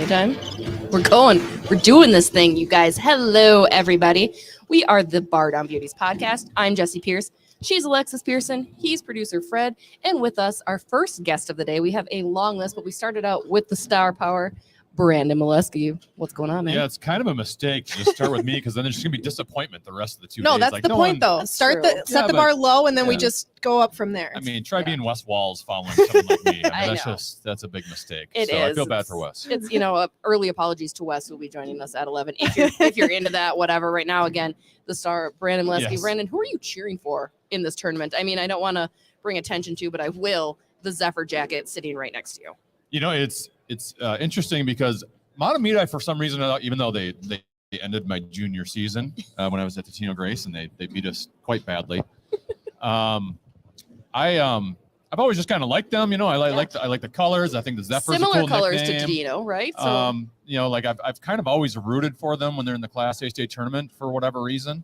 time? We're going. We're doing this thing, you guys. Hello, everybody. We are the Bar Down Beauties podcast. I'm Jessie Pierce. She's Alexis Pearson. He's producer Fred. And with us, our first guest of the day. We have a long list, but we started out with the star power, Brandon Mileski. What's going on, man? Yeah, it's kind of a mistake to just start with me because then there's just gonna be disappointment the rest of the 2 days. No, that's the point, though. Set the bar low, and then we just go up from there. I mean, try being Wes Walls following someone like me. I mean, that's a big mistake. It is. I feel bad for Wes. It's early apologies to Wes, who will be joining us at 11. If you're into that, whatever. Right now, again, the star Brandon Mileski. Yes. Brandon, who are you cheering for in this tournament? I mean, I don't want to bring attention to, but I will. The Zephyr jacket sitting right next to you. You know, it's interesting because Matamidi, for some reason, even though they ended my junior season when I was at the Tino Grace, and they beat us quite badly. I've always just kind of liked them. You know, I like the colors. I think the Zephyr's similar a cool colors nickname. to Tino, right? So, you know, like I've kind of always rooted for them when they're in the Class A state tournament for whatever reason.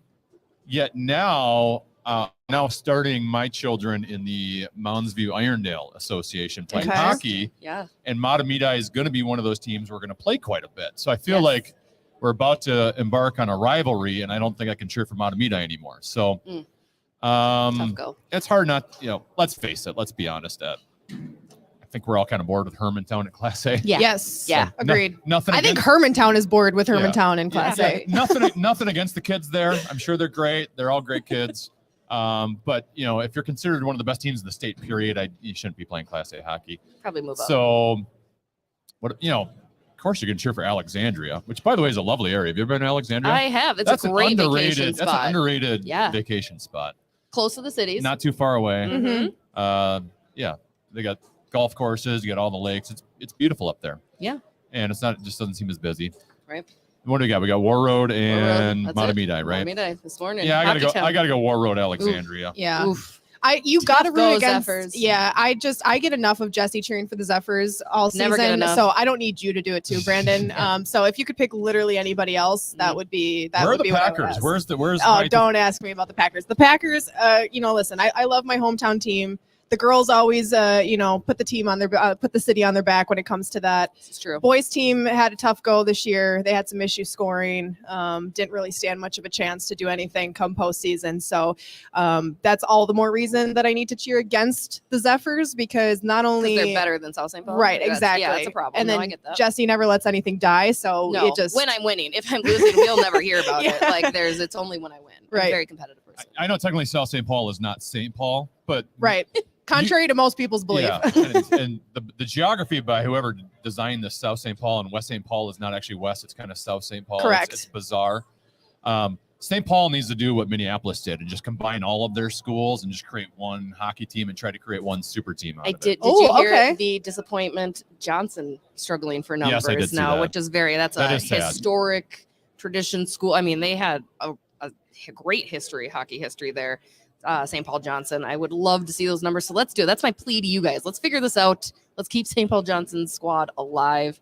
Yet now starting my children in the Mounds View Irondale Association playing hockey. Yeah. And Matamidi is going to be one of those teams we're going to play quite a bit. So I feel like we're about to embark on a rivalry, and I don't think I can cheer for Matamidi anymore. So tough go. It's hard not, let's face it. Let's be honest. I think we're all kind of bored with Hermantown at Class A. Yeah. Yes. Yeah. Agreed. Nothing. I think Hermantown is bored with Hermantown in Class A. Nothing against the kids there. I'm sure they're great. They're all great kids. But if you're considered one of the best teams in the state, period, you shouldn't be playing Class A hockey. Probably move up. So, of course, you can cheer for Alexandria, which, by the way, is a lovely area. Have you ever been to Alexandria? I have. That's a great vacation spot. That's an underrated vacation spot. Close to the cities. Not too far away. Mm-hmm. They got golf courses. You got all the lakes. It's beautiful up there. Yeah. And it just doesn't seem as busy. Right. What do we got? We got War Road and Matamidi, right? Matamidi this morning. Yeah, I gotta go War Road, Alexandria. Oof. Yeah. Oof. You gotta root against Zephyrs. Yeah, I get enough of Jessie cheering for the Zephyrs all Never get season, enough. so I don't need you to do it too, Brandon. So if you could pick literally anybody else, that would be Where are the what I would Packers? ask. Where's don't ask me about the Packers. The Packers, listen, I love my hometown team. The girls always, put the city on their back when it comes to that. It's true. Boys team had a tough go this year. They had some issues scoring. Didn't really stand much of a chance to do anything come postseason. So that's all the more reason that I need to cheer against the Zephyrs, because not only they're better than South St. Paul. Right, exactly. Yeah, that's a problem. And then I get that. Jessie never lets anything die. So No, it just when I'm winning. If I'm losing, we'll never hear about it. Like it's only when I win. I'm Right. a very competitive person. I know technically South St. Paul is not St. Paul, but right. Contrary to most people's belief. Yeah, and the geography by whoever designed the South St. Paul and West St. Paul is not actually west. It's kind of South St. Paul. Correct. It's bizarre. St. Paul needs to do what Minneapolis did and just combine all of their schools and just create one hockey team and try to create one super team out of it. Did you hear the disappointment Johnson struggling for numbers Yes, I did see now, that. which is that's That a is sad. historic tradition school. I mean, they had a great hockey history there. St. Paul Johnson. I would love to see those numbers. So let's do it. That's my plea to you guys. Let's figure this out. Let's keep St. Paul Johnson's squad alive,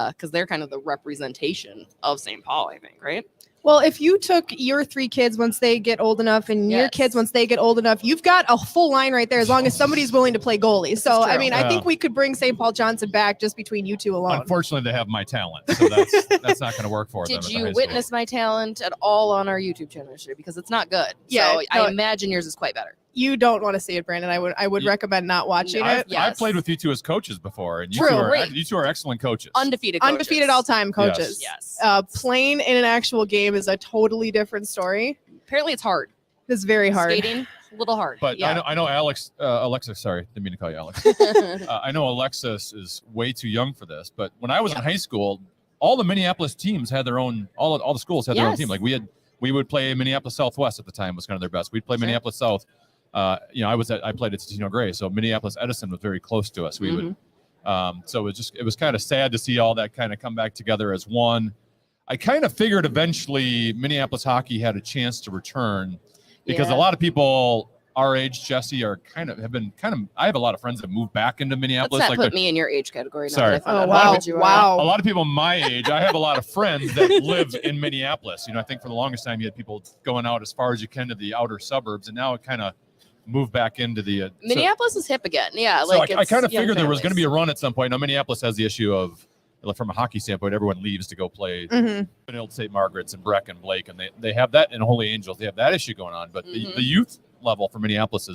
because they're kind of the representation of St. Paul, I think, right? Well, if you took your 3 kids once they get old enough and your kids once they get old enough, you've got a full line right there as long as somebody's willing to play goalie. So, I mean, I think we could bring St. Paul Johnson back just between you two alone. Unfortunately, they have my talent, so that's not going to work for them. Did you witness my talent at all on our YouTube channel yesterday? Because it's not good. Yeah, so I imagine yours is quite better. You don't want to see it, Brandon. I would recommend not watching it. I've played with you two as coaches before, and you two are excellent coaches. Undefeated all-time coaches. Yes. Playing in an actual game is a totally different story. Apparently, it's hard. It's very hard. Skating, a little hard. But I know Alexis. Sorry, didn't mean to call you Alex. I know Alexis is way too young for this. But when I was in high school, all the Minneapolis teams had their own. All the schools had their own team. Like we would play Minneapolis Southwest at the time was kind of their best. We'd play Minneapolis South. I played at Tino Gray, so Minneapolis Edison was very close to us. We would, so it was kind of sad to see all that kind of come back together as one. I kind of figured eventually Minneapolis hockey had a chance to return because a lot of people our age, Jessie, I have a lot of friends that moved back into Minneapolis. Let's not put me in your age category. Sorry. Oh, wow. A lot of people my age, I have a lot of friends that live in Minneapolis. I think for the longest time you had people going out as far as you can to the outer suburbs, and now it kind of moved back into the Minneapolis is hip again. Yeah. So I kind of figured there was going to be a run at some point. Now Minneapolis has the issue of from a hockey standpoint, everyone leaves to go play Mhm. Benilde St. Margaret's and Breck and Blake, and they have that in Holy Angels. They have that issue going on, but the youth level for Minneapolis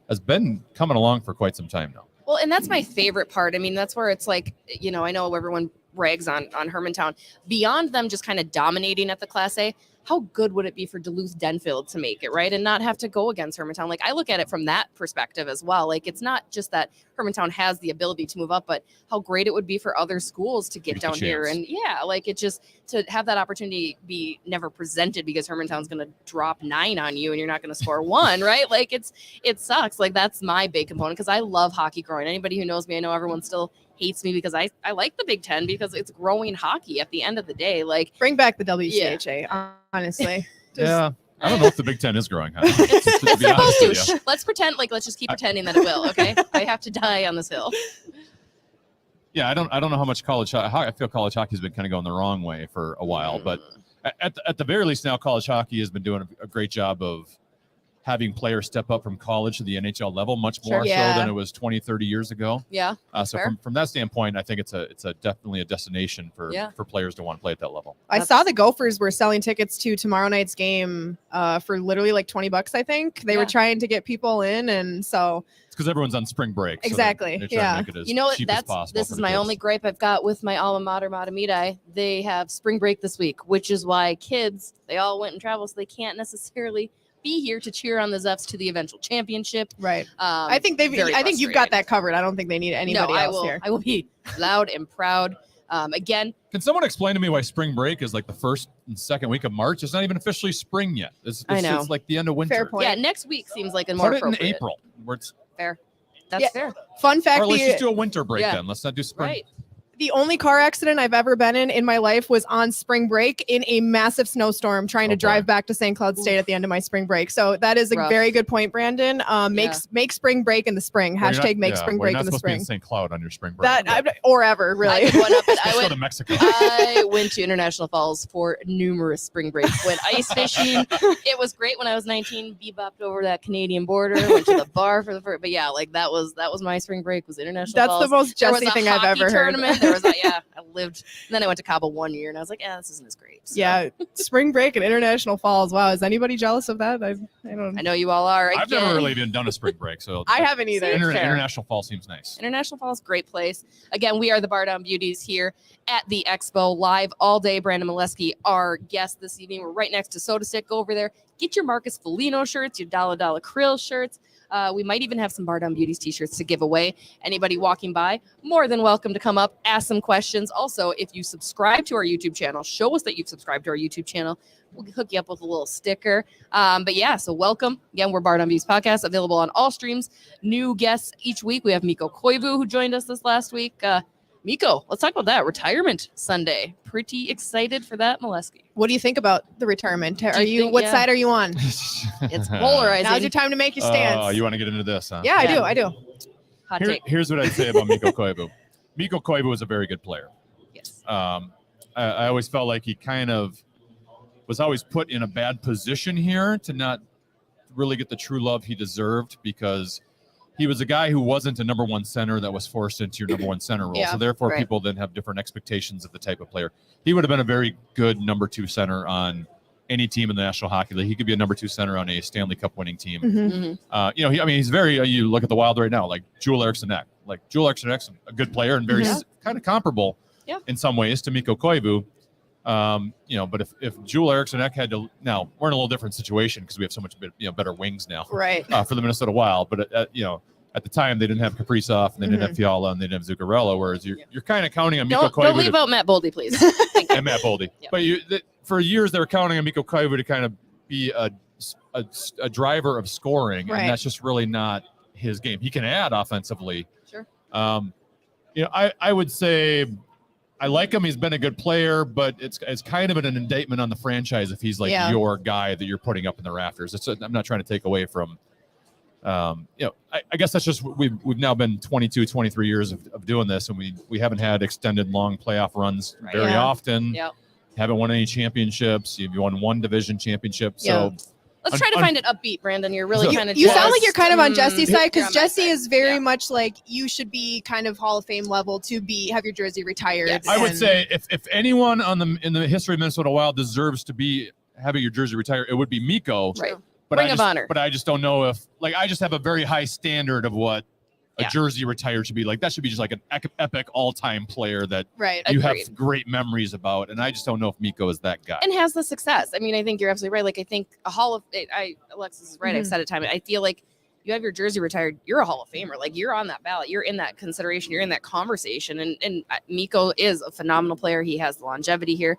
has been coming along for quite some time now. Well, and that's my favorite part. I mean, that's where it's like, you know, I know everyone rags on Hermantown. Beyond them just kind of dominating at the Class A, how good would it be for Duluth Denfield to make it, right? And not have to go against Hermantown. Like, I look at it from that perspective as well. Like, it's not just that Hermantown has the ability to move up, but how great it would be for other schools to get down here. And yeah, like, it just, to have that opportunity be never presented because Hermantown's going to drop 9 on you and you're not going to score 1, right? Like, it sucks. Like, that's my big component because I love hockey growing. Anybody who knows me, I know everyone still hates me because I like the Big Ten because it's growing hockey at the end of the day. Like, Bring back the WCHA, honestly. Yeah. I don't know if the Big Ten is growing hockey. It's supposed to. Let's pretend, like, let's just keep pretending that it will, okay? I have to die on this hill. Yeah, I don't know how much I feel college hockey has been kind of going the wrong way for a while, but at the very least now, college hockey has been doing a great job of having players step up from college to the NHL level much more so than it was 20, 30 years ago. Yeah. So from that standpoint, I think it's a definitely a destination for players to want to play at that level. I saw the Gophers were selling tickets to tomorrow night's game for literally like $20, I think. They were trying to get people in, and so it's because everyone's on spring break. Exactly. So they're trying to make it as you know, cheap as possible. This is my only gripe I've got with my alma mater, Matamidi. They have spring break this week, which is why kids, they all went and traveled, so they can't necessarily be here to cheer on the Zepps to the eventual championship. Right. I think you've got that covered. I don't think they need anybody else here. I will be loud and proud. Again, can someone explain to me why spring break is like the first and second week of March? It's not even officially spring yet. I know. It's like the end of winter. Fair point. Yeah, next week seems like a more appropriate. Put it in April. Where it's fair. That's fair. Fun fact. Or let's just do a winter break then. Let's not do spring. Right. The only car accident I've ever been in my life was on spring break in a massive snowstorm trying to drive back to St. Cloud State at the end of my spring break. So that is a very good point, Brandon. Make spring break in the spring. Hashtag make spring break in the spring. You're not supposed to be in St. Cloud on your spring break. Or ever, really. I go to Mexico. I went to International Falls for numerous spring breaks. Went ice fishing. It was great when I was 19. Bebopped over that Canadian border. Went to the bar for the first. But yeah, like that was my spring break was International Falls. That's the most Jesse thing I've ever heard. There was I lived, and then I went to Cabo 1 year, and I was like, this isn't as great. So. Yeah, spring break and International Falls. Wow, is anybody jealous of that? I know you all are. I've never really even done a spring break, so I haven't either. International Falls seems nice. International Falls, great place. Again, we are the Bar Down Beauties here at the Expo, live all day. Brandon Mileski, our guest this evening. We're right next to Soda Stick. Go over there, get your Marcus Foligno shirts, your Dollar Krill shirts. We might even have some Bar Down Beauties t-shirts to give away. Anybody walking by, more than welcome to come up, ask some questions. Also, if you subscribe to our YouTube channel, show us that you've subscribed to our YouTube channel. We'll hook you up with a little sticker. But yeah, so welcome. Again, we're Bar Down Beauties Podcast, available on all streams. New guests each week. We have Mikko Koivu, who joined us this last week. Mikko, let's talk about that. Retirement Sunday. Pretty excited for that, Mileski. What do you think about the retirement? What side are you on? It's polarizing. Now's your time to make your stance. Oh, you want to get into this, huh? Yeah, I do. Hot take. Here's what I'd say about Mikko Koivu. Mikko Koivu is a very good player. Yes. I always felt like he kind of was always put in a bad position here to not really get the true love he deserved because he was a guy who wasn't a number one center that was forced into your number one center role. So therefore, people then have different expectations of the type of player. He would have been a very good number two center on any team in the National Hockey League. He could be a number two center on a Stanley Cup winning team. Mm-hmm. He's very, you look at the Wild right now, like Joel Eriksson-Ek. Like Joel Eriksson-Ek's a good player and very kind of comparable in some ways to Mikko Koivu. But if Joel Eriksson-Ek had to, now we're in a little different situation because we have so much better wings now, right? For the Minnesota Wild, but at the time they didn't have Kaprizov and they didn't have Fiala and they didn't have Zuccarello, whereas you're kind of counting on Mikko Koivu. Don't leave out Matt Boldy, please. And Matt Boldy, but for years they were counting on Mikko Koivu to kind of be a driver of scoring, and that's just really not his game. He can add offensively. Sure. I would say. I like him. He's been a good player, but it's kind of an indictment on the franchise if he's like your guy that you're putting up in the rafters. I'm not trying to take away from, I guess that's just we've now been 22, 23 years of doing this, and we haven't had extended long playoff runs very often. Yep. Haven't won any championships. You've won one division championship. So Let's try to find it upbeat, Brandon. You're really kind of. You sound like you're kind of on Jesse's side, you're because on my Jesse side. is very much like, you should be kind of Hall of Fame level to have your jersey retired. Yes. I would say if anyone in the history of Minnesota Wild deserves to be having your jersey retired, it would be Mikko. Right. But Ring of honor. But I just don't know if, like, I just have a very high standard of what a jersey retired should be. Like, that should be just like an epic all-time player that you have great memories about. And I just don't know if Mikko is that guy. And has the success. I mean, I think you're absolutely right. Like, I think a Hall of Alexis is right. I've said it time. I feel like you have your jersey retired, you're a Hall of Famer. Like, you're on that ballot. You're in that consideration. You're in that conversation. And Mikko is a phenomenal player. He has the longevity here.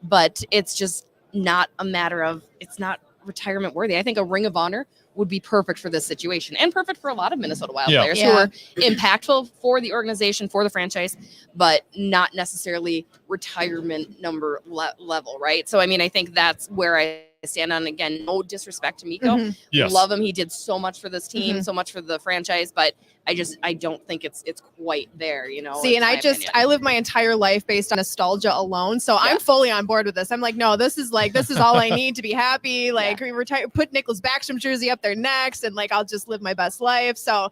But it's just not a matter of, it's not retirement worthy. I think a Ring of Honor would be perfect for this situation, and perfect for a lot of Minnesota Wild players who are impactful for the organization, for the franchise, but not necessarily retirement number level, right? So, I mean, I think that's where I stand on. Again, no disrespect to Mikko. Yes. Love him. He did so much for this team, so much for the franchise, but I don't think it's quite there, you know. See, and I live my entire life based on nostalgia alone. So I'm fully on board with this. I'm like, no, this is all I need to be happy. Like, retire, put Nicholas Backstrom jersey up there next, and like, I'll just live my best life. So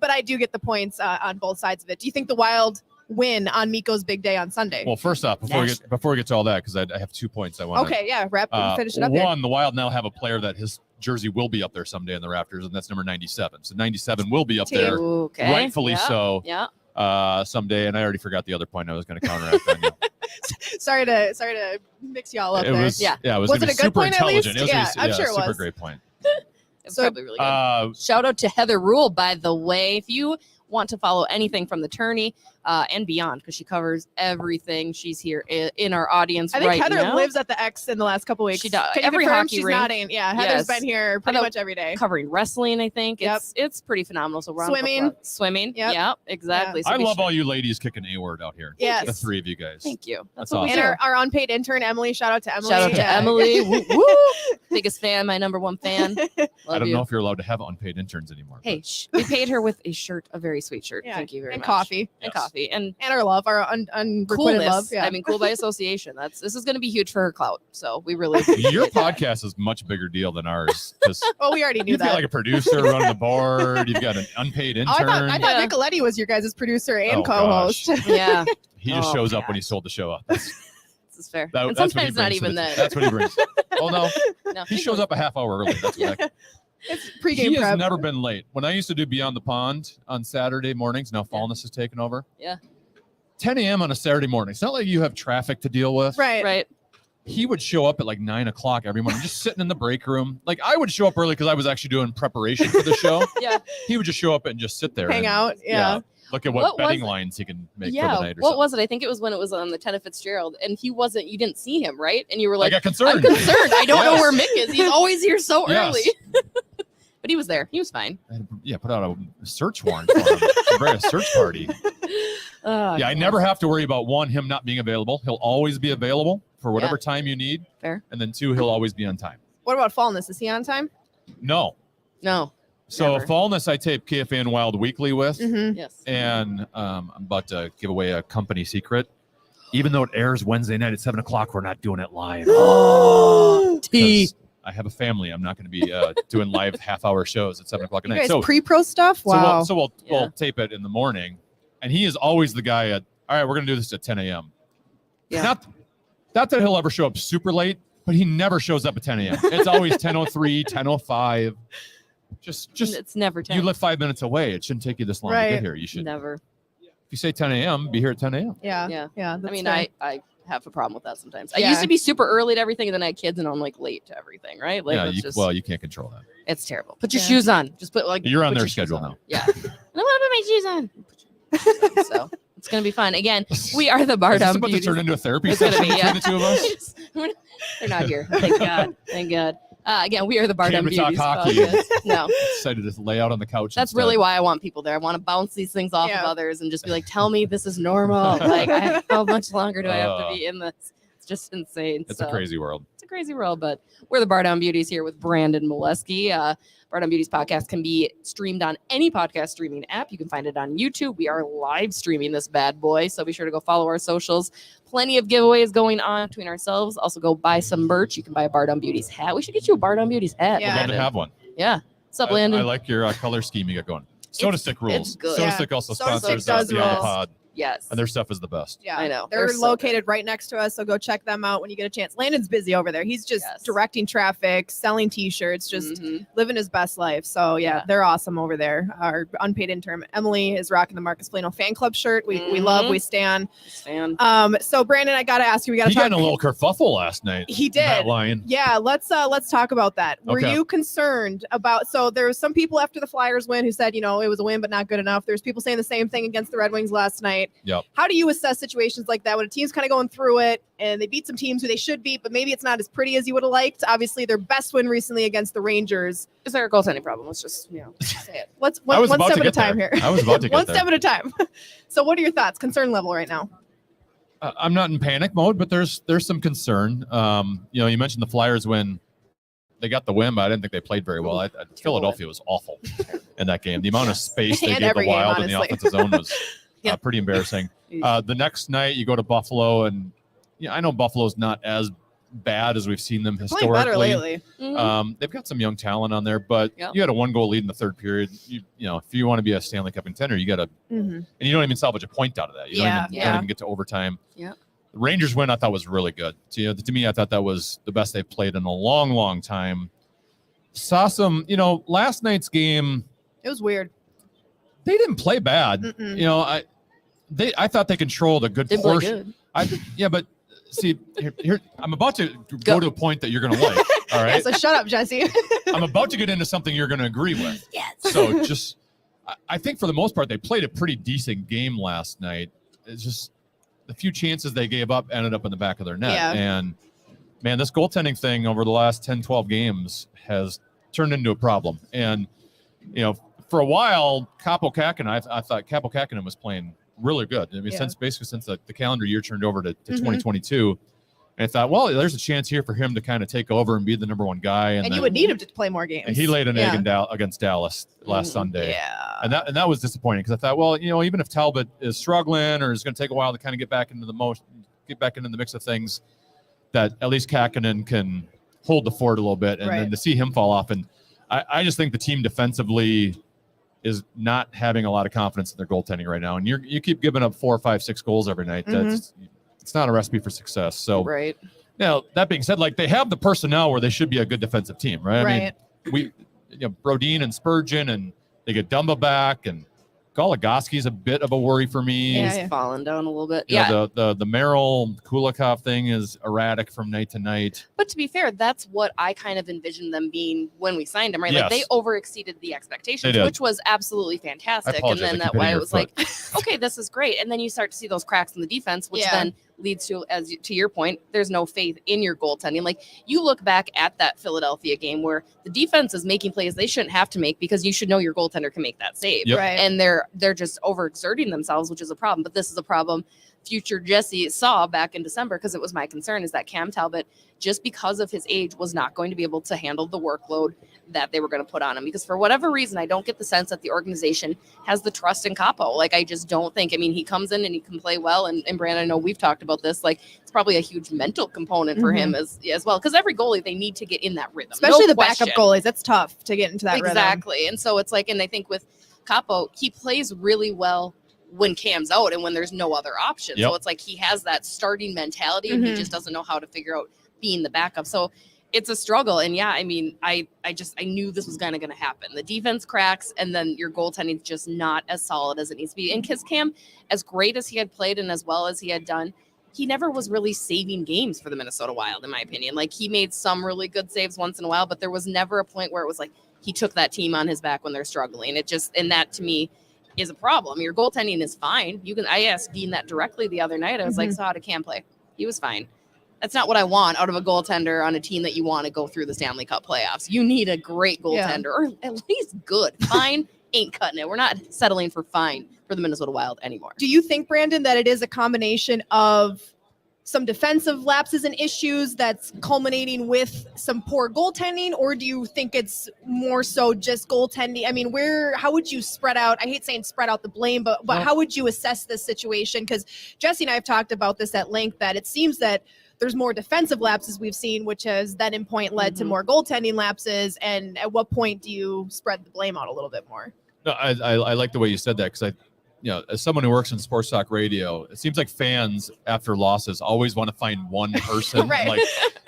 but I do get the points on both sides of it. Do you think the Wild win on Mikko's big day on Sunday? Well, first off, before we get to all that, because I have 2 points I want to. Okay, finish it up. One, the Wild now have a player that his jersey will be up there someday in the rafters, and that's number 97. So 97 will be up there, rightfully so. Yeah. Someday, and I already forgot the other point I was going to counteract on you. Sorry to mix y'all up it there. Was it a good super point intelligent? At least? I'm sure it was. Super great point. It's probably really good. Shout out to Heather Rule, by the way. If you want to follow anything from the tourney and beyond, because she covers everything, she's here in our audience right now. I think Heather lives at the X in the last couple weeks. She does. Can every confirm hockey she's rink. Nodding. Yeah, Heather's been here pretty much every day. Covering wrestling, I think. It's pretty phenomenal. So Swimming. Yep, exactly. Yeah. So I love all you ladies kicking A-word out here. Yes. The three of you guys. Thank you. That's awesome. And our unpaid intern, Emily. Shout out to Emily. Shout out to Emily. Woo, woo. Biggest fan, my number one fan. I don't know if you're allowed to have unpaid interns anymore. Hey, we paid her with a shirt, a very sweet shirt. Thank you very much. Coffee. And coffee. And our love, our unrequited love. Yeah. I mean, cool by association. This is going to be huge for her clout. So we really your podcast is much bigger deal than ours. Well, we already knew you've that. Got like a producer running the board. You've got an unpaid intern. I thought Nicoletti was your guys' producer and co-host. Yeah. He just shows up when he sold the show up. This is fair. And sometimes not even then. That's what he brings. Oh no, he shows up a half hour early. That's what it's pregame He prep. has never been late. When I used to do Beyond the Pond on Saturday mornings, now Fallness has taken over. Yeah. 10 a.m. on a Saturday morning. It's not like you have traffic to deal with. Right. He would show up at like 9 o'clock every morning, just sitting in the break room. Like, I would show up early because I was actually doing preparation for the show. Yeah. He would just show up and just sit there. Hang out. Yeah. Look at what betting lines he can make for the night or what was it? I think it was when it was on the Tenna Fitzgerald, and you didn't see him, right? And you were like, I got concerned. I'm concerned. I don't know where Mick is. He's always here so Yes. early. But he was there. He was fine. Put out a search warrant for him. Bring a search party. I never have to worry about him not being available. He'll always be available for whatever time you need. Fair. And then 2, he'll always be on time. What about Fallness? Is he on time? No. So Fallness, I tape KFAN Wild Weekly with. Mm-hmm. Yes. And I'm about to give away a company secret. Even though it airs Wednesday night at 7 o'clock, we're not doing it live. Because I have a family. I'm not going to be doing live half-hour shows at 7 o'clock at night. So pre-pro stuff? Wow. So we'll tape it in the morning. And he is always the guy all right, we're going to do this at 10 a.m. Yeah. Not that he'll ever show up super late, but he never shows up at 10 a.m. It's always 10:03, 10:05. Just it's never 10. You live 5 minutes away. It shouldn't take you this long to get here. You should never. If you say 10 a.m., be here at 10 a.m. Yeah. I mean, I have a problem with that sometimes. I used to be super early to everything, and then I had kids, and I'm like late to everything, right? Like, you can't control that. It's terrible. Put your shoes on. Just put you're on their schedule now. Yeah. I don't want to put my shoes on. So it's gonna be fun. Again, we are the Bar Is this Down about Beauties. to turn into a therapy It's gonna session be, between the two of us? They're not here. Thank God. Thank God. Again, we are the Bar Down Came to talk Beauties. hockey. Podcast. No. Decided to lay out on the couch. That's instead. really why I want people there. I want to bounce these things off of others and just be like, tell me this is normal. Like, how much longer do I have to be in this? It's just insane. It's a crazy world. It's a crazy world, but we're the Bar Down Beauties here with Brandon Mileski. Bar Down Beauties podcast can be streamed on any podcast streaming app. You can find it on YouTube. We are live streaming this bad boy, so be sure to go follow our socials. Plenty of giveaways going on between ourselves. Also, go buy some merch. You can buy a Bar Down Beauties hat. We should get you a Bar Down Beauties hat. Yeah. I'd love to have one. Yeah. What's up, Landon? I like your color scheme you got going. Soda Stick rules. It's good. Soda Stick also Soda Stick sponsors does Beyond the rules. Pod, Yes. and their stuff is the best. Yeah, I know. They're They're so located right next to us, so go check them out when you get a chance. Landon's busy over there. He's just directing traffic, selling T-shirts, just living his best life. So yeah, they're awesome over there. Our unpaid intern Emily is rocking the Marcus Plano fan club shirt. We love, we stand. So Brandon, I gotta ask you. We gotta He talk. got in a little kerfuffle last night. He did. That line. Yeah, let's talk about that. Were Okay. you concerned about? So there was some people after the Flyers win who said, it was a win but not good enough. There's people saying the same thing against the Red Wings last night. Yep. How do you assess situations like that when a team's kind of going through it and they beat some teams who they should beat, but maybe it's not as pretty as you would have liked? Obviously, their best win recently against the Rangers. Is there a goaltending problem? Let's just say it. Let's one step at a time here. I was about to get one there. step at a time. So, what are your thoughts? Concern level right now? I'm not in panic mode, but there's some concern. You mentioned the Flyers when they got the win, but I didn't think they played very well. Philadelphia was awful in that game. The amount of space they And gave the every game, Wild in the honestly. offensive zone was pretty embarrassing. The next night you go to Buffalo, and I know Buffalo's not as bad as we've seen them Playing better historically. lately. They've got some young talent on there, but you had a 1-goal lead in the third period. If you want to be a Stanley Cup contender, you got to, and you don't even salvage a point out of that. You don't even get to overtime. Yeah. The Rangers win, I thought, was really good. To me, I thought that was the best they've played in a long, long time. Saw some, last night's game. It was weird. They didn't play bad. I thought they controlled a good portion. But see, here I'm about to go to a point that you're going to like. All right. So shut up, Jesse. I'm about to get into something you're going to agree with. Yes. So I think for the most part, they played a pretty decent game last night. It's just the few chances they gave up ended up in the back of their net. Yeah. And man, this goaltending thing over the last 10, 12 games has turned into a problem. And, for a while, Kaapo Kähkönen, I thought Kaapo Kähkönen was playing really good. I mean, since the calendar year turned over to 2022. And I thought, well, there's a chance here for him to kind of take over and be the number one guy. And you would need him to play more games. And he laid an egg against Dallas last Sunday. Yeah. And that was disappointing because I thought, well, even if Talbot is struggling or is going to take a while to kind of get back into the mix of things, that at least Kähkönen can hold the fort a little bit. And then to see him fall off. And I just think the team defensively is not having a lot of confidence in their goaltending right now. And you keep giving up 4, 5, 6 goals every night. It's not a recipe for success. So now that being said, they have the personnel where they should be a good defensive team, right? I mean, Brodin and Spurgeon, and they get Dumba back, and Goligoski's a bit of a worry for me. He's fallen down a little bit. The Merrill Kulikov thing is erratic from night to night. But to be fair, that's what I kind of envisioned them being when we signed them, right? Yes. Like they overexceeded the expectations, which was absolutely fantastic. And then that way it was like, okay, this is great. And then you start to see those cracks in the defense, which then leads to, to your point, there's no faith in your goaltending. Like you look back at that Philadelphia game where the defense is making plays they shouldn't have to make because you should know your goaltender can make that save. Yep. Right. And they're just overexerting themselves, which is a problem. But this is a problem future Jesse saw back in December, because it was my concern is that Cam Talbot, just because of his age, was not going to be able to handle the workload that they were going to put on him. Because for whatever reason, I don't get the sense that the organization has the trust in Kaapo. Like, I just don't think. I mean, he comes in and he can play well. And Brandon, I know we've talked about this. Like, it's probably a huge mental component for him as well. Because every goalie, they need to get in that rhythm. Especially no the question. backup goalies. That's tough to get into that rhythm. Exactly. And so it's like, and I think with Kaapo, he plays really well when Cam's out and when there's no other option. So it's like he has that starting mentality and he just doesn't know how to figure out being the backup. So it's a struggle. And I mean, I knew this was kind of going to happen. The defense cracks and then your goaltending is just not as solid as it needs to be. And because Cam, as great as he had played and as well as he had done, he never was really saving games for the Minnesota Wild, in my opinion. Like, he made some really good saves once in a while, but there was never a point where it was like he took that team on his back when they're struggling. And that to me is a problem. Your goaltending is fine. I asked Dean that directly the other night. I was like, so how did Cam play? He was fine. That's not what I want out of a goaltender on a team that you want to go through the Stanley Cup playoffs. You need a great goaltender, or at least good. Fine ain't cutting it. We're not settling for fine for the Minnesota Wild anymore. Do you think, Brandon, that it is a combination of some defensive lapses and issues that's culminating with some poor goaltending, or do you think it's more so just goaltending? I mean, how would you spread out? I hate saying spread out the blame, but how would you assess this situation? Because Jesse and I have talked about this at length, that it seems that there's more defensive lapses we've seen, which has then in point led to more goaltending lapses. And at what point do you spread the blame out a little bit more? No, I like the way you said that, because as someone who works in sports talk radio, it seems like fans after losses always want to find one person. Right. Like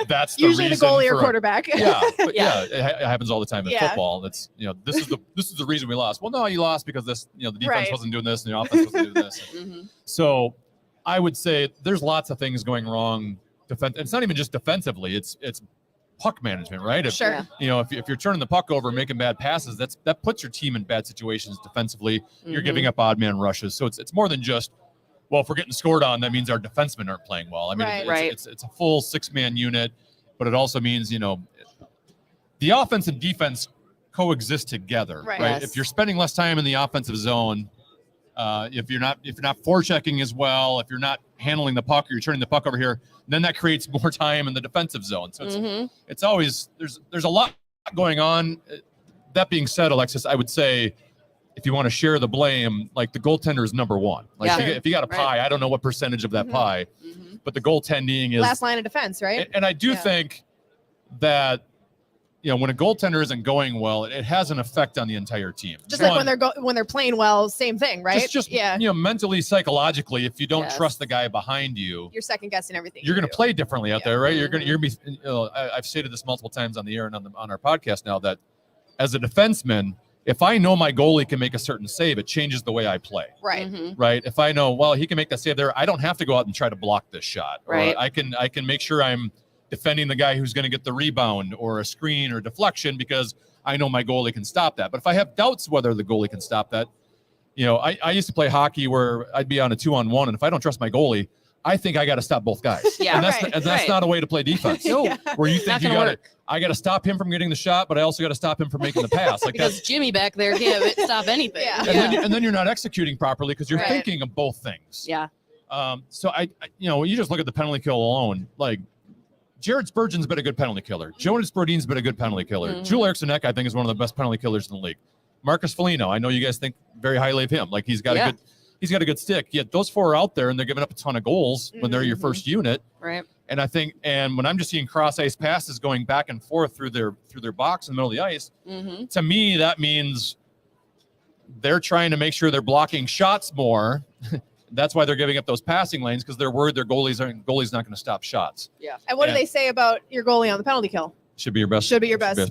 that's usually the goalie or quarterback. But it happens all the time in football. That's this is the reason we lost. Well, no, you lost because this the defense wasn't doing this and the offense wasn't doing this. So I would say there's lots of things going wrong. It's not even just defensively. It's puck management, right? If you're turning the puck over and making bad passes, that puts your team in bad situations defensively. You're giving up odd man rushes. So it's more than just, well, if we're getting scored on, that means our defensemen aren't playing well. I mean, it's a full 6-man unit, but it also means, the offense and defense coexist together, right? Yes. If you're spending less time in the offensive zone, if you're not forechecking as well, if you're not handling the puck, or you're turning the puck over here, then that creates more time in the defensive zone. So it's always there's a lot going on. That being said, Alexis, I would say if you want to share the blame, like the goaltender is number one. Like if you got a pie, I don't know what percentage of that pie, but the goaltending is last line of defense, right? And I do think that when a goaltender isn't going well, it has an effect on the entire team. Just like when they're playing well, same thing, right? Just mentally, psychologically, if you don't trust the guy behind you, you're second guessing everything. You're going to play differently out there, right? You're going to be. I've stated this multiple times on the air and on our podcast now, that as a defenseman, if I know my goalie can make a certain save, it changes the way I play. Right. Right. If I know, well, he can make that save there, I don't have to go out and try to block this shot. Right. Or I can make sure I'm defending the guy who's going to get the rebound or a screen or deflection, because I know my goalie can stop that. But if I have doubts whether the goalie can stop that, I used to play hockey where I'd be on a 2-on-1, and if I don't trust my goalie, I think I got to stop both guys. And that's not a way to play defense. Where you think I got to stop him from getting the shot, but I also got to stop him from making the pass. Like because Jimmy back there can't stop anything. And then you're not executing properly because you're thinking of both things. So you just look at the penalty kill alone, like Jared Spurgeon's been a good penalty killer. Jonas Brodin's been a good penalty killer. Joel Eriksson-Ek, I think, is one of the best penalty killers in the league. Marcus Foligno, I know you guys think very highly of him. Like he's got a good stick. Yet those four are out there and they're giving up a ton of goals when they're your first unit. Right. And I think, when I'm just seeing cross ice passes going back and forth through their box in the middle of the ice, to me that means they're trying to make sure they're blocking shots more. That's why they're giving up those passing lanes, because they're worried their goalie's not going to stop shots. Yeah. And what do they say about your goalie on the penalty kill? Should be your best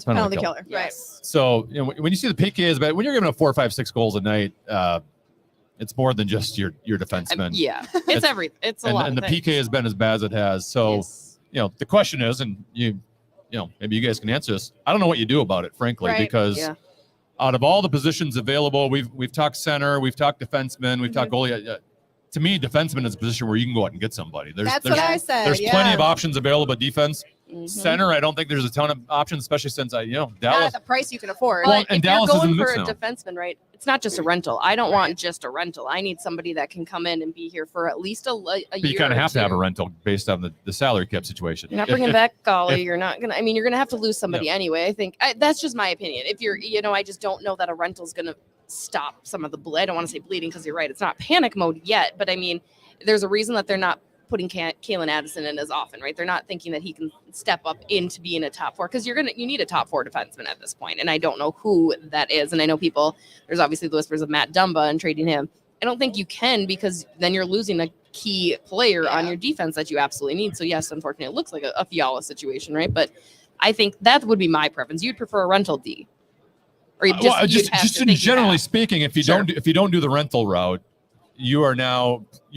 penalty killer. Yes. Right. So when you see the PK is bad, when you're giving up 4, 5, 6 goals a night, it's more than just your defenseman. It's everything. It's a lot. And the things. PK has been as bad as it has. So the question is, and maybe you guys can answer this. I don't know what you do about it, frankly, because out of all the positions available, we've talked center, we've talked defenseman, we've talked goalie. To me, defenseman is a position where you can go out and get somebody. That's what I said. There's plenty of options available. Defense, center, I don't think there's a ton of options, especially since Dallas. Not at the price you can afford. Well, and if Dallas you're is in going the for a mix now. defenseman, right? It's not just a rental. I don't want just a rental. I need somebody that can come in and be here for at least a year. But you kind of have to have a rental based on the salary cap situation. You're not bringing back Golly. You're not gonna. I mean, you're gonna have to lose somebody anyway. I think that's just my opinion. If you're, I just don't know that a rental is gonna stop some of the bleed. I don't want to say bleeding because you're right. It's not panic mode yet, but I mean, there's a reason that they're not putting Kalen Addison in as often, right? They're not thinking that he can step up into being a top 4, because you need a top 4 defenseman at this point. And I don't know who that is. And I know there's obviously the whispers of Matt Dumba and trading him. I don't think you can, because then you're losing a key player on your defense that you absolutely need. So yes, unfortunately, it looks like a Fiala situation, right? But I think that would be my preference. You'd prefer a rental D, or generally speaking, if you don't do the rental route, you're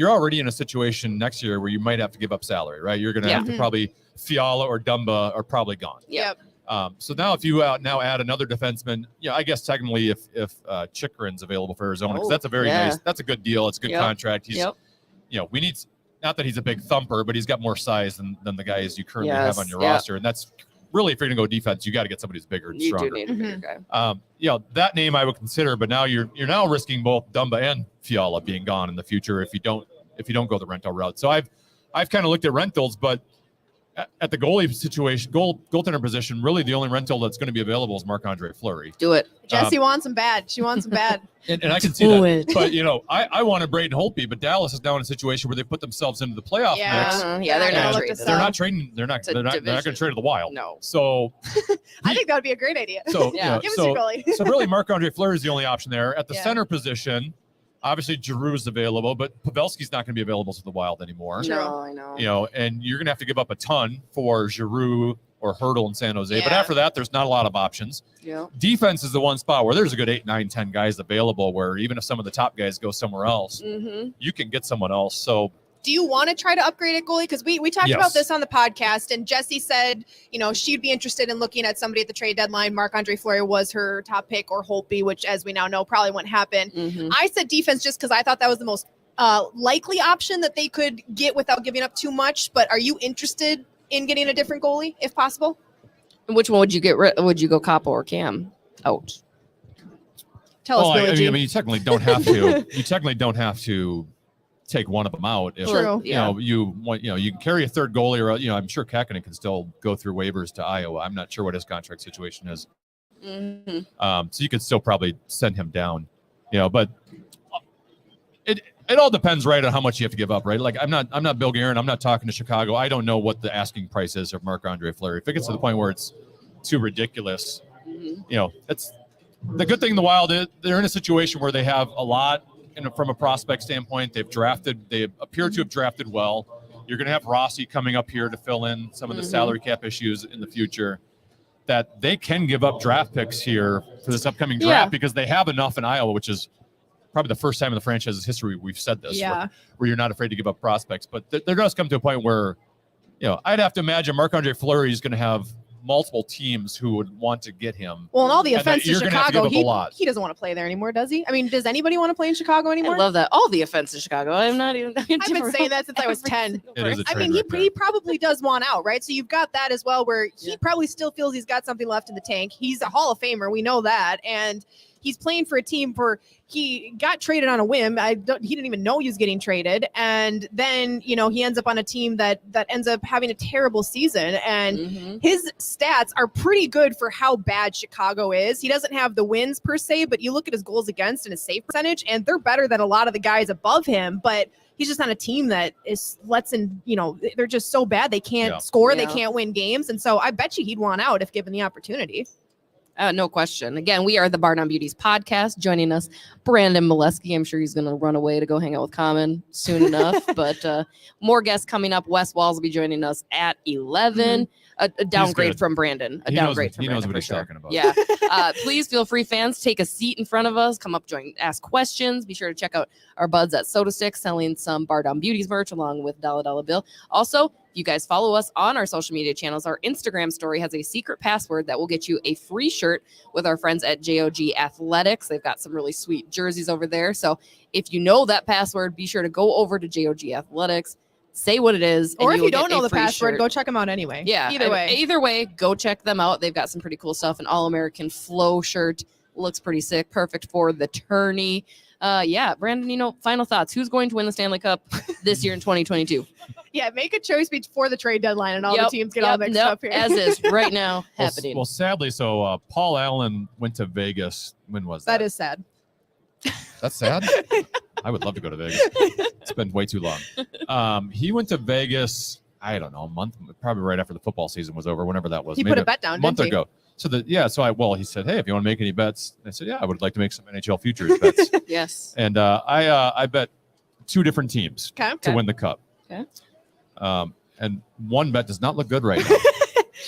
already in a situation next year where you might have to give up salary, right? You're going to have to probably Fiala or Dumba are probably gone. Yep. So now if you now add another defenseman, I guess technically if Chikrin's available for Arizona, because that's a very nice, that's a good deal. It's a good contract. He's, we need, not that he's a big thumper, but he's got more size than the guys you currently have on your roster. And that's really, if you're going to go defense, you got to get somebody who's bigger and stronger. You do need a bigger guy. That name I would consider, but now you're now risking both Dumba and Fiala being gone in the future if you don't go the rental route. So I've kind of looked at rentals, but at the goalie situation, goaltender position, really the only rental that's going to be available is Marc-Andre Fleury. Do it. Jesse wants him bad. She wants him bad. And I can see that. But, I wanted Braden Holtby, but Dallas is now in a situation where they put themselves into the playoff mix. Yeah, they're not trading. They're not trading. They're not going to trade to the Wild. No. So I think that would be a great idea. So Yeah. Give us your goalie. So really, Marc-Andre Fleury is the only option there at the Yeah. center position. Obviously, Giroux is available, but Pavelski's not going to be available to the Wild anymore. No, I know. And you're going to have to give up a ton for Giroux or Hurdle in San Jose. But Yeah. after that, there's not a lot of options. Yeah. Defense is the one spot where there's a good 8, 9, 10 guys available, where even if some of the top guys go somewhere else, you can get someone else. So Do you want to try to upgrade at goalie? Because we talked Yes. about this on the podcast, and Jessie said, she'd be interested in looking at somebody at the trade deadline. Marc-Andre Fleury was her top pick, or Holtby, which, as we now know, probably wouldn't happen. I said defense just because I thought that was the most likely option that they could get without giving up too much. But are you interested in getting a different goalie, if possible? And which one would you get? Would you go Capo or Cam out? Tell us, Billy G. I mean, you technically don't have to. You technically don't have to take one of them out. If, True. you can carry a third goalie, or I'm sure Kakinen can still go through waivers to Iowa. I'm not sure what his contract situation is. So you could still probably send him down, but it all depends, right, on how much you have to give up, right? Like I'm not Bill Guerin. I'm not talking to Chicago. I don't know what the asking price is of Marc-Andre Fleury. If it gets to the point where it's too ridiculous, it's the good thing. The Wild is they're in a situation where they have a lot. From a prospect standpoint, they appear to have drafted well. You're going to have Rossi coming up here to fill in some of the salary cap issues in the future, that they can give up draft picks here for this upcoming draft because they have enough in Iowa, which is probably the first time in the franchise's history we've said this, where you're not afraid to give up prospects. But there does come to a point where, I'd have to imagine Marc-Andre Fleury is going to have multiple teams who would want to get him. Well, and all the offense to you're gonna have to Chicago, give up a lot. he doesn't want to play there anymore, does he? I mean, does anybody want to play in Chicago anymore? I love that. All the offense in Chicago. I'm not even. I've been saying that since I was 10. It is a I trade mean, right he probably does want out, right? So you've got that as well, where he probably still feels he's got something left in the tank. He's a Hall of Famer. We know that. And he's playing for a team where he got traded on a whim. He didn't even know he was getting traded. And then, he ends up on a team that ends up having a terrible season. And his stats are pretty good for how bad Chicago is. He doesn't have the wins per se, but you look at his goals against and his save percentage, and they're better than a lot of the guys above him. But he's just on a team that they're just so bad. They can't score. They can't win games. And so I bet you he'd want out if given the opportunity. No question. Again, we are the Bar Down Beauties podcast. Joining us, Brandon Mileski. I'm sure he's going to run away to go hang out with Common soon enough. But more guests coming up. Wes Walls will be joining us at 11. A downgrade from Brandon. He knows what he's talking about. Yeah. Please feel free, fans, take a seat in front of us. Come up, join, ask questions. Be sure to check out our buds at Soda Stick, selling some Bar Down Beauties merch along with Dollar Bill. Also, you guys follow us on our social media channels. Our Instagram story has a secret password that will get you a free shirt with our friends at JOG Athletics. They've got some really sweet jerseys over there. So if you know that password, be sure to go over to JOG Athletics, say what it is. Or if you don't know the password, go check them out anyway. Yeah. Either way, go check them out. They've got some pretty cool stuff. An All-American flow shirt looks pretty sick. Perfect for the tourney. Brandon, final thoughts. Who's going to win the Stanley Cup this year in 2022? Yeah, make a choice before the trade dedeadline and all the teams get all mixed up here. As is right now happening. Well, sadly, Paul Allen went to Vegas. When was that? That is sad. That's sad? I would love to go to Vegas. It's been way too long. He went to Vegas, I don't know, a month, probably right after the football season was over, whenever that was. He put a bet down, a month ago. He said, hey, if you want to make any bets, I said, yeah, I would like to make some NHL futures bets. Yes. And I bet 2 different teams to win the cup. Okay. And one bet does not look good right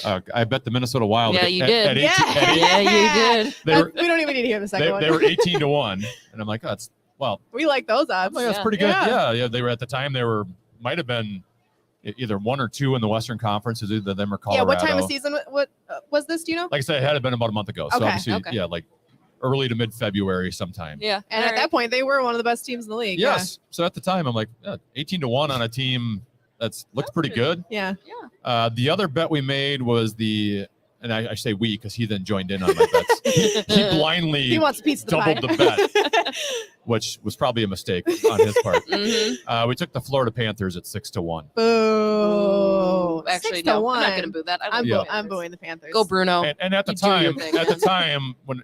now. I bet the Minnesota Wild. Yeah, you did. You did. We don't even need to hear the second one. They were 18-1, and I'm like, oh, we like those odds. That's pretty good. Yeah. They were at the time. Might have been either 1 or 2 in the Western Conference, either them or Colorado. Yeah. What time of season? What was this? Do you know? Like I said, it had been about a month ago. So obviously, like early to mid-February sometime. Yeah. And at that point, they were one of the best teams in the league. Yes. So at the time, I'm like, 18-1 on a team that's looked pretty good. Yeah. The other bet we made was the and I say we because he then joined in on my bets. He blindly He wants a piece of the doubled pie. the bet, which was probably a mistake on his part. Mhm. We took the Florida Panthers at 6-1. Boo. Actually, 6 no, to 1. I'm not going to boo that. I'm, Yeah. I'm booing the Panthers. Go Bruno. And at the You do your time, thing. when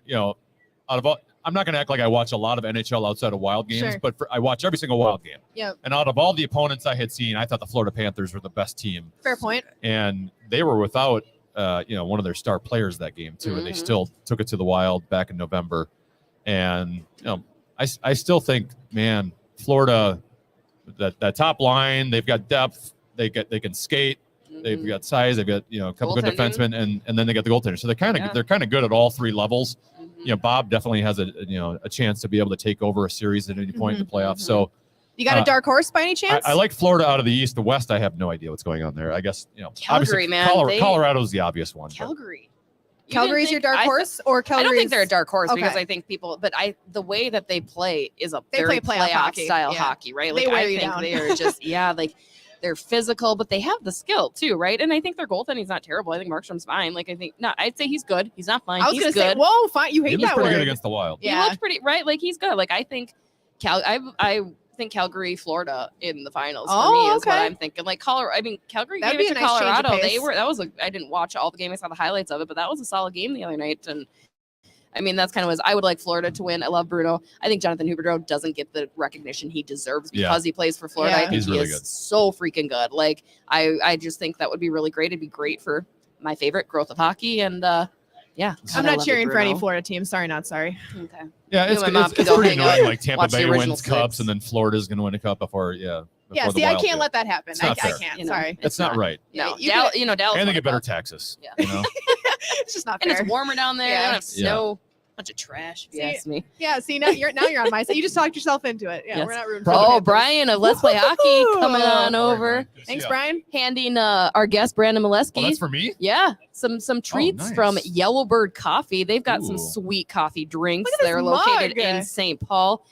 out of all, I'm not going to act like I watch a lot of NHL outside of wild games, Sure. but I watch every single wild game. Yep. And out of all the opponents I had seen, I thought the Florida Panthers were the best team, Fair point. and they were without one of their star players that game too, and they Mhm. still took it to the Wild back in November. And I still think, man, Florida, that top line, they've got depth, they can skate. They've Mhm. got size. They've got a couple good Goaltending. defensemen, and then they got the goaltender. So they're kind of good at all three levels. Mhm. Bob definitely has a chance to be able to take over a series at any point in the playoffs. Mhm. So You got a dark horse by any chance? I like Florida out of the East. The West, I have no idea what's going on there. I guess Calgary, obviously man, Colorado's the obvious one. but- Calgary. You Calgary's didn't your dark think- horse, or I Calgary's? don't think they're a dark horse Okay. because I think the way that they play is a They very play playoff hockey, style yeah. hockey, right? They Like wear I you think down. they are just like they're physical, but they have the skill too, right? And I think their goaltending's not terrible. I think Markstrom's fine. Like I'd say he's good. He's not fine. I was he's gonna good. say, whoa, fine. You He hate looks that pretty good word. against the Wild. He Yeah. looked pretty right. Like he's good. Like I think I think Calgary, Florida in the finals for me is what okay. I'm thinking. Like Colorado, I mean Calgary That'd gave be it a to nice change of Colorado. pace. I didn't watch all the game. I saw the highlights of it, but that was a solid game the other night. And I mean that's kind of I would like Florida to win. I love Bruno. I think Jonathan Huberdeau doesn't get the recognition he deserves because he plays for Florida. Yeah. I think He's he really is good. so freaking good. Like I just think that would be really great. It'd be great for my favorite growth of hockey. And yeah, I'm God, I not love cheering it, for any Bruno. Florida team. Sorry, not sorry. Okay. Yeah, You it's, and my mom it's, can it's go pretty hang out, annoying. Like Tampa watch the Bay original wins cups, six. and then Florida's going to win a cup before Yeah, the see, I Wild can't do. let that happen. It's I not fair. can't. You know, Sorry. That's not right. No, You Dallas, could- Dallas. And they won get a better cup. taxes. Yeah. It's just not And fair. it's warmer down there. Yeah. They don't have Yeah. snow. Bunch of trash, if you See, ask me. Yeah, see, now you're on my side. You just talked yourself into it. Yeah, Yes. we're not rooting for Probably- the Oh, Panthers. Brian of Let's Play Hockey coming on All over, Thanks, Brian. handing our guest Brandon Oh, Mileski. that's for me? Yeah, some treats nice. from Yellowbird Coffee. They've got some Ooh. sweet coffee drinks. Look at this They're located mug. in St. Paul.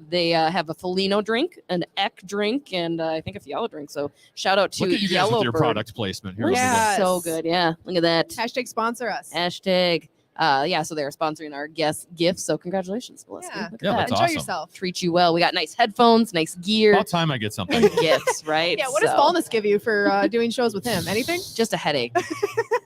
They have a Felino drink, an Eck drink, and I think a Fiala drink. So shout out to Look at you guys Yellowbird. with your product placement. Here, Looks look at Yeah. that. so good. Yeah, look at that. Hashtag sponsor us. Hashtag. So they're sponsoring our guest gifts. So congratulations, Mileski. Yeah. Look at Yeah, that. that's Enjoy awesome. yourself. Treat you well. We got nice headphones, nice gear, About time I get something. and gifts, right? Yeah, what does So, Ballness give you for doing shows with him? Anything? Just a headache,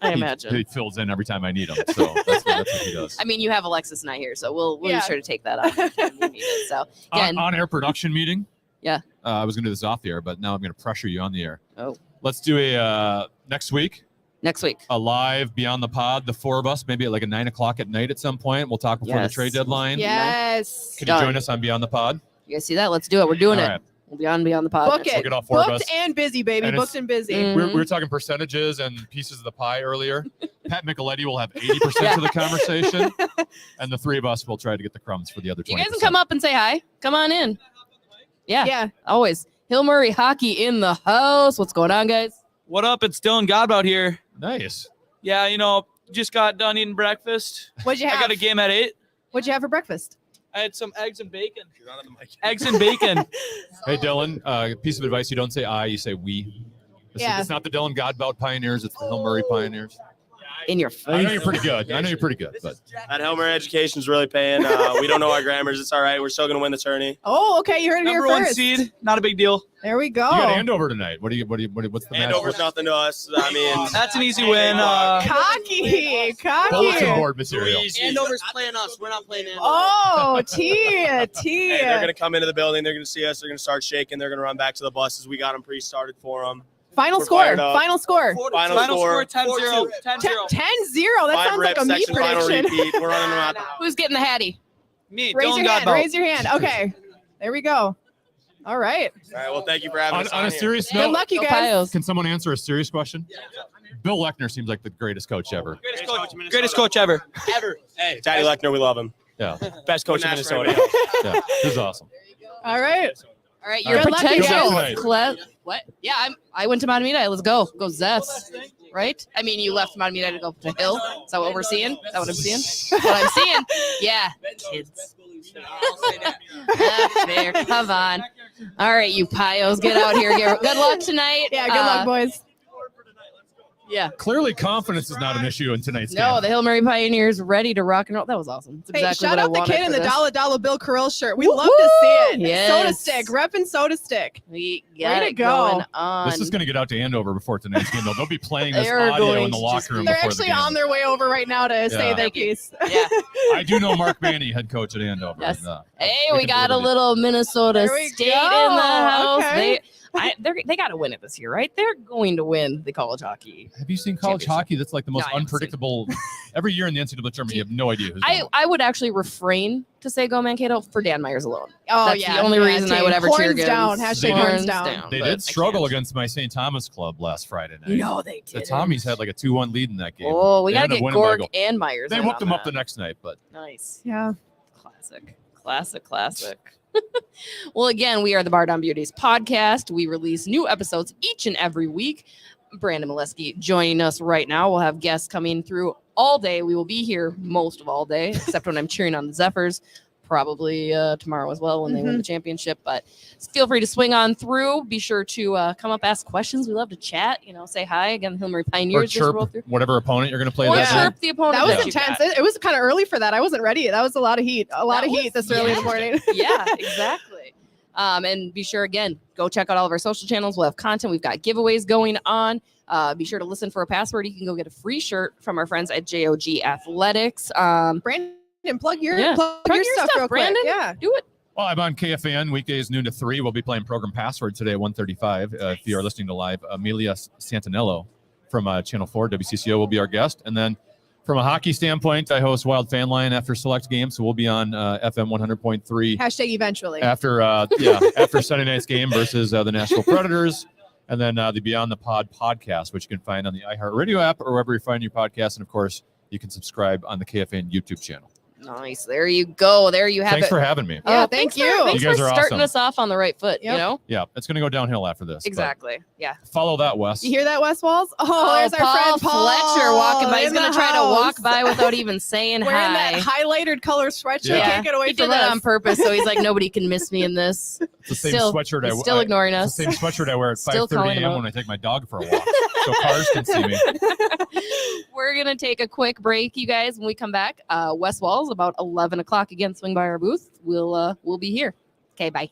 I He imagine. fills in every time I need him. So that's what he does. I mean, you have Alexis and I here, so we'll Yeah. be sure to take that up when we need it. So again, On-air production meeting. Yeah. I was going to do this off the air, but now I'm going to pressure you on the air. Oh. Let's do a next week. next week. A live Beyond the Pod, the four of us, maybe at like a 9 o'clock at night at some point. We'll talk before the Yes. trade deadline. Yes. Could you Done. join us on Beyond the Pod? You guys see that? Let's do it. We're doing All it. right. We'll be on Beyond the Pod. Book next it. Look at all four of Booked us. and busy, baby. And Booked it's- and busy. Mm. We were talking percentages and pieces of the pie earlier. Pat Micheletti will have 80% of the conversation, and the three of us will try to get the crumbs for the other 20%. You guys can come up and say hi. Come on in. Yeah, Yeah. always. Hill Murray Hockey in the house. What's going on, guys? What up? It's Dylan Godbout here. Nice. Yeah, just got done eating breakfast. What'd you I have? got a game at 8. What'd you have for breakfast? I had some eggs and bacon. Eggs and bacon. Hey, Dylan, piece of advice. You don't say I, you say we. Yeah. It's not the Dylan Godbout Pioneers. It's the Hill Murray Pioneers. In your face. I know you're pretty good. But That Helmer education's really paying. We don't know our grammars. It's all right. We're still going to win the tourney. Oh, okay. You heard it here Number 1 first. seed. Not a big deal. There we go. you got Andover tonight. What's the match? Andover's nothing to us. I mean, That's an easy win. Cocky. Bulletin Cocky. board material. Andover's playing us. We're not playing Andover. Oh, T. hey, they're going to come into the building. They're going to see us. They're going to start shaking. They're going to run back to the buses. We got them pre-started for them. Final We're score. fired up. Final score. Final score. 10-0. 10-0. 10-0. That Five sounds like reps, a meat section, final prediction. repeat. We're running them out. Who's getting the Hattie? Me, Raise Dylan your hand. Godbout. Raise your hand. Okay. There we go. All right. All right. Well, thank you for having us. On a here. serious Good note, luck, you Go guys. Pios. can someone answer a serious question? Bill Lechner seems like the greatest coach ever. Greatest coach ever. Ever. Hey, Daddy Lechner, we love him. Yeah, Best coach in National Minnesota. yeah, he's awesome. All right. All right, All your right. Good luck, you potential. guys. What? Yeah, I went to Montemita. Let's go. Go Zets. Right? I mean, you left Montemita to go to Hill. Is that what we're seeing? Is that what I'm seeing? What I'm seeing? Yeah. Kids. That's fair. Come on. All right, you Pios, get out here. Good luck tonight. Yeah, good luck, boys. Yeah. Clearly, confidence is not an issue in tonight's No, game. the Hill Murray Pioneers ready to rock and roll. That was awesome. That's Hey, exactly shout what I out the wanted kid in for the this. dollar Bill Carroll shirt. We Woo, love to see it. yes. Soda Stick, repping Soda Stick. We got to it go. going on. This is going to get out to Andover before tonight's game, though. They'll be playing this They're audio going in the to locker just room be- They're before actually the game. on their way over right now to say their Thank you. piece. Yeah. I do know Mark Banny, head coach at Andover. Yes. and, Hey, they we can got a deliver it. little Minnesota There we State go. in the house. Okay. They got to win it this year, right? They're going to win the college hockey. Have you seen college Championship. hockey? That's like the most No, I haven't seen unpredictable. Every year in the NCAA tournament, you have no idea who's going to win. I would actually refrain to say go Mankato for Dan Myers alone. Oh, That's yeah. the only reason I would ever cheer Horns against. down. Hashtag They horns did- down. They but did I struggle can't. against my St. Thomas club last Friday night. No, they The did. Tommies had like a 2-1 lead in that game. Oh, we They got to ended get up winning by a Gorg goal. and Myers. They in whooped on them up that. the next night, but Nice. Yeah. Classic. Well, again, we are the Bar Down Beauties podcast. We release new episodes each and every week. Brandon Mileski joining us right now. We'll have guests coming through all day. We will be here most of all day, except when I'm cheering on the Zephyrs. Probably tomorrow as well when they win the championship. But feel free to swing on through. Be sure to come up, ask questions. We love to chat. Say hi. Again, Hill Murray or Pioneers just roll chirp through. whatever opponent you're going to play Or that Yeah. day. chirp the opponent. That was you intense. got. It was kind of early for that. I wasn't ready. That was a lot of heat. A lot That of heat was- this early in the yeah. morning. Yeah, exactly. And be sure, again, go check out all of our social channels. We'll have content. We've got giveaways going on. Be sure to listen for a password. You can go get a free shirt from our friends at JOG Athletics. Brandon, plug your Plug your your stuff stuff, real Brandon. quick. Yeah. Do it. Well, I'm on KFAN weekdays noon to 3. We'll be playing Program Password today at 1:35. If you are listening to live, Amelia Santinello from Channel 4 WCCO will be our guest. And then from a hockey standpoint, I host Wild Fan Line after select games, so we'll be on FM 100.3 Hashtag eventually. after after Sunday night's game versus the Nashville Predators. And then the Beyond the Pod podcast, which you can find on the iHeartRadio app or wherever you find your podcast. And of course, you can subscribe on the KFAN YouTube channel. Nice. There you go. There you have Thanks it. for having me. Yeah, Thanks thank you. Thanks You guys for are starting awesome. us off on the right foot. Yep. Yeah, it's going to go downhill after this. but Exactly. Yeah. Follow that, Wes. You hear that, Wes Walls? Oh, there's our friend Paul Fletcher walking by. He's in going to the try to house. walk by without even saying Wearing hi. that highlighted color sweatshirt. Yeah. Can't get away He from did that us. on purpose, so he's like, nobody can miss me in this. It's the same Still- sweatshirt He's still ignoring it's us. the same sweatshirt I wear at Still 5:30 calling him a.m. out. when I take my dog for a walk, so cars can see me. We're going to take a quick break, you guys. When we come back, West Walls, about 11 o'clock again, swing by our booth. We'll be here. Okay, bye.